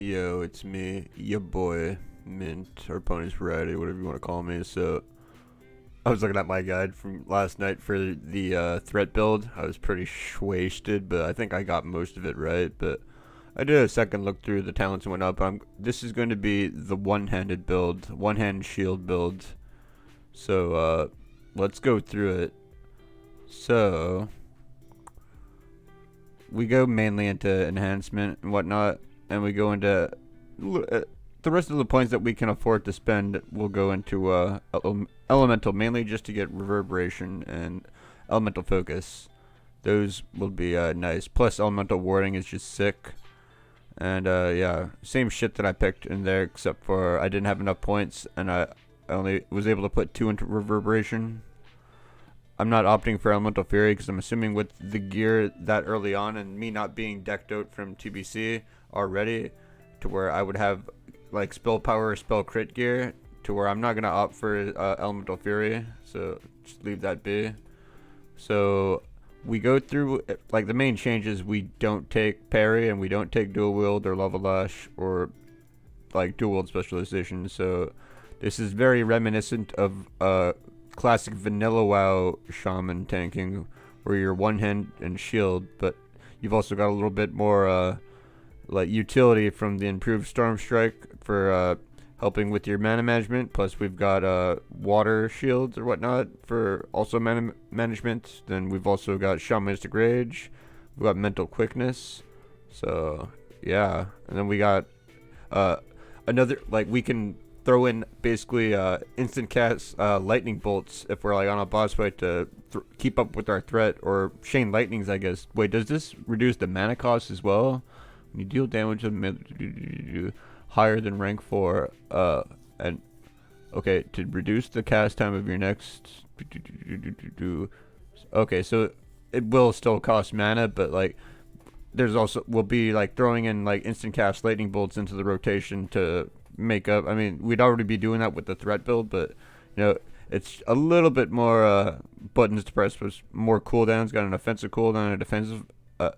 Yo, it's me, your boy, Mint, or Pony's Variety, whatever you want to call me. So, I was looking at my guide from last night for the threat build. I was pretty wasted, but I think I got most of it right. But I did a second look through the talents and whatnot, but this is going to be the one-handed build, one-hand shield build. So, let's go through it. So, we go mainly into enhancement and whatnot, and we go into the rest of the points that we can afford to spend. We'll go into elemental, mainly just to get reverberation and elemental focus. Those will be nice. Plus elemental warding is just sick. And yeah, same shit that I picked in there, except for I didn't have enough points, and I only was able to put 2 into reverberation. I'm not opting for Elemental Fury because I'm assuming with the gear that early on and me not being decked out from TBC already, to where I would have like spell power or spell crit gear, to where I'm not going to opt for Elemental Fury, so just leave that be. So we go through like the main changes. We don't take parry and we don't take dual wield or level lash or like dual wield specialization. So this is very reminiscent of classic vanilla WoW Shaman tanking, where you're one hand and shield, but you've also got a little bit more like utility from the improved Storm Strike for helping with your mana management. Plus we've got water shields or whatnot for also mana management. Then we've also got Shamanistic Rage. We've got Mental Quickness. So yeah, and then we got another, like, we can throw in basically instant cast lightning bolts if we're like on a boss fight to keep up with our threat, or chain lightnings, I guess. Wait, does this reduce the mana cost as well? When you deal damage higher than rank 4, and okay, to reduce the cast time of your next okay, so it will still cost mana, but like there's also, we'll be like throwing in like instant cast lightning bolts into the rotation to make up. I mean, we'd already be doing that with the threat build, but you know, it's a little bit more buttons to press with more cooldowns. Got an offensive cooldown, a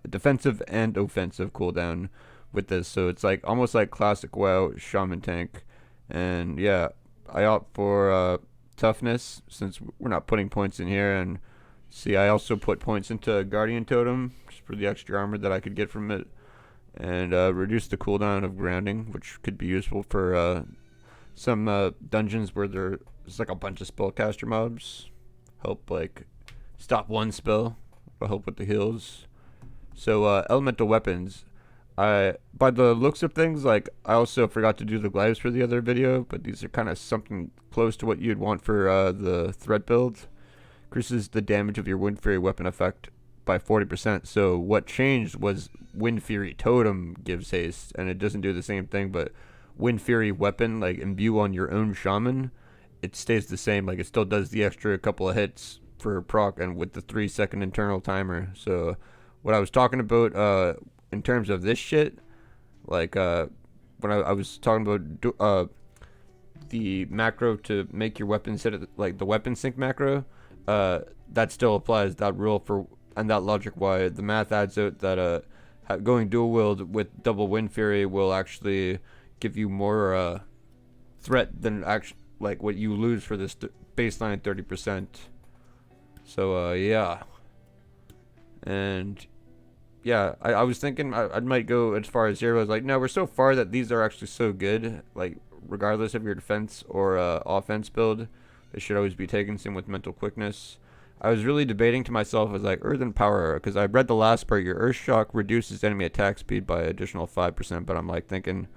defensive and offensive cooldown with this, so it's like almost like classic WoW Shaman tank. And yeah, I opt for toughness since we're not putting points in here. And see, I also put points into Guardian Totem just for the extra armor that I could get from it, and reduce the cooldown of grounding, which could be useful for some dungeons where there's like a bunch of spellcaster mobs. Help like stop one spell, or help with the heals. So elemental weapons. By the looks of things, like I also forgot to do the glaives for the other video, but these are kind of something close to what you'd want for the threat build. Increases the damage of your Wind Fury weapon effect by 40%. So what changed was Wind Fury Totem gives haste, and it doesn't do the same thing, but Wind Fury weapon, like imbue on your own shaman, it stays the same. Like it still does the extra couple of hits for proc, and with the 3-second internal timer. So what I was talking about in terms of this shit, like when I was talking about the macro to make your weapon set at like the weapon sync macro, that still applies, that rule for, and that logic why the math adds out that going dual wield with double Wind Fury will actually give you more threat than actually like what you lose for this baseline 30%. So yeah, and yeah, I was thinking I might go as far as 0. I was like, no, we're so far that these are actually so good, like regardless of your defense or offense build, they should always be taken. Same with mental quickness. I was really debating to myself, I was like, Earth and Power, because I read the last part, your Earth Shock reduces enemy attack speed by additional 5%, but I'm like thinking,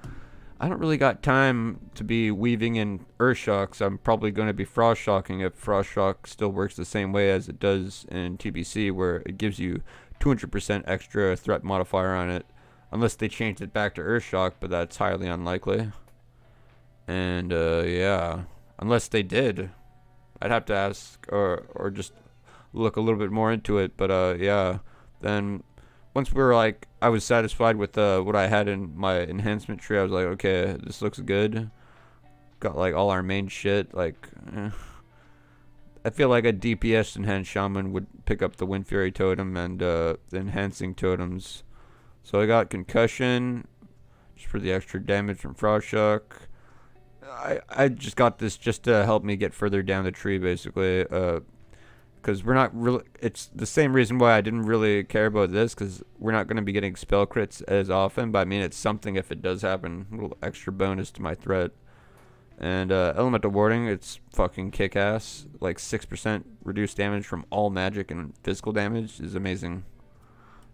I don't really got time to be weaving in Earth Shocks. I'm probably going to be Frost Shocking if Frost Shock still works the same way as it does in TBC, where it gives you 200% extra threat modifier on it, unless they changed it back to Earth Shock, but that's highly unlikely. And yeah, unless they did, I'd have to ask or just look a little bit more into it. But yeah, then once we were like, I was satisfied with what I had in my enhancement tree, I was like, okay, this looks good. Got like all our main shit. Like I feel like a DPS enhanced shaman would pick up the Wind Fury totem and the enhancing totems. So I got concussion, just for the extra damage from Frost Shock. I just got this just to help me get further down the tree, basically. Because we're not really. It's the same reason why I didn't really care about this, because we're not going to be getting spell crits as often. But I mean, it's something if it does happen, a little extra bonus to my threat. And elemental warding, it's fucking kick ass. Like 6% reduced damage from all magic and physical damage is amazing.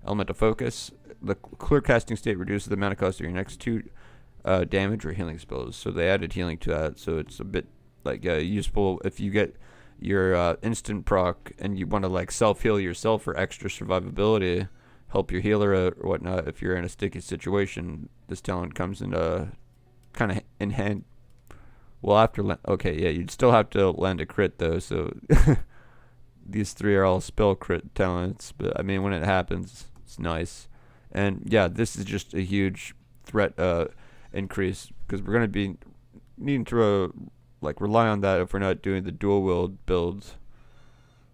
Elemental focus, the clear casting state reduces the mana cost of your next 2 damage or healing spells. So they added healing to that, so it's a bit like useful if you get your instant proc and you want to like self heal yourself for extra survivability, help your healer out or whatnot. If you're in a sticky situation, this talent comes in kind of in hand. Well, okay, yeah, you'd still have to land a crit though. So these 3 are all spell crit talents, but I mean when it happens, it's nice. And yeah, this is just a huge threat increase, because we're going to be needing to like rely on that if we're not doing the dual wield build,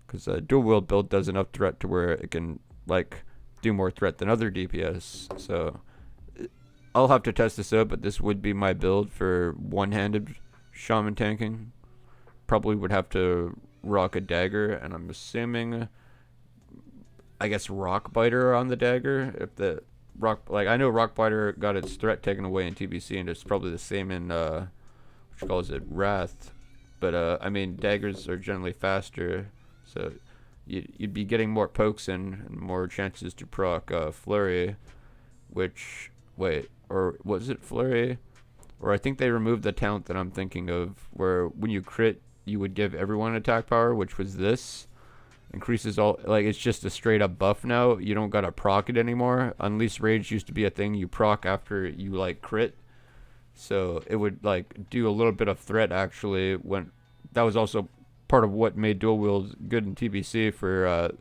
because dual wield build does enough threat to where it can like do more threat than other DPS. So I'll have to test this out, but this would be my build for one-handed shaman tanking. Probably would have to rock a dagger, and I'm assuming I guess rock biter on the dagger. If the rock, like I know rock biter got its threat taken away in TBC, and it's probably the same in what calls it, wrath. But I mean daggers are generally faster, so you'd be getting more pokes in and more chances to proc flurry. Which or was it flurry? Or I think they removed the talent that I'm thinking of, where when you crit you would give everyone attack power, which was this. Increases all, like it's just a straight up buff now. You don't gotta proc it anymore. Unleash Rage used to be a thing you proc after you like crit, so it would like do a little bit of threat actually. When that was also part of what made dual wield good in TBC for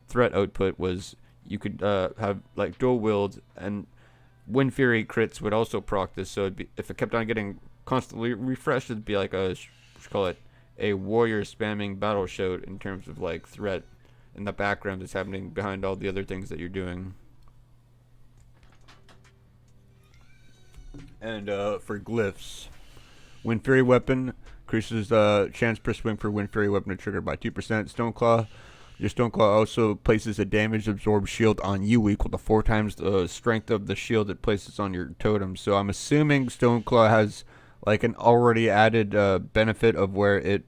threat output, was you could have like dual wield, and Wind Fury crits would also proc this. So it'd be, if it kept on getting constantly refreshed, it'd be like a what you call it, a warrior spamming battle shout in terms of like threat in the background that's happening behind all the other things that you're doing. And for glyphs, Wind Fury weapon increases chance per swing for Wind Fury weapon to trigger by 2%. Stoneclaw, your Stoneclaw also places a damage absorb shield on you equal to 4 times the strength of the shield it places on your totem. So I'm assuming Stoneclaw has like an already added benefit of where it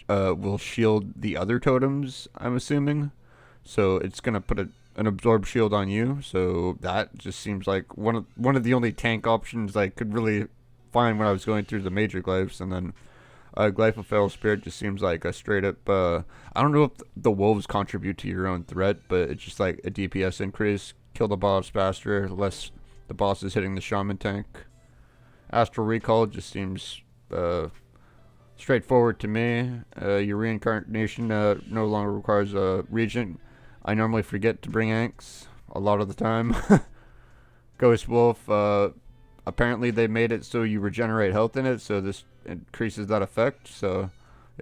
will shield the other totems, I'm assuming. So it's gonna put an absorb shield on you. So that just seems like one of the only tank options I could really find when I was going through the major glyphs. And then Glyphophail Spirit just seems like a straight up I don't know if the wolves contribute to your own threat, but it's just like a DPS increase. Kill the boss faster, less the boss is hitting the shaman tank. Astral Recall just seems straightforward to me. Your reincarnation no longer requires a regent. I normally forget to bring Anks a lot of the time. Ghost Wolf, apparently they made it so you regenerate health in it, so this increases that effect. So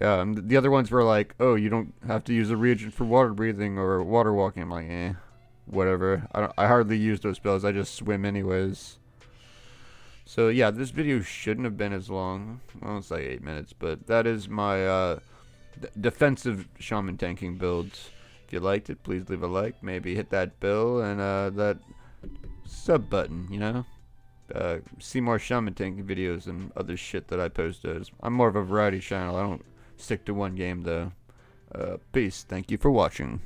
yeah, and the other ones were like, oh, you don't have to use a regent for water breathing or water walking. I'm like, whatever. I hardly use those spells, I just swim anyways. So yeah, this video shouldn't have been as long. Well, it's like 8 minutes, but that is my defensive shaman tanking builds. If you liked it, please leave a like. Maybe hit that bell and that sub button, you know? See more shaman tanking videos and other shit that I post. I'm more of a variety channel. I don't stick to one game though. Peace. Thank you for watching.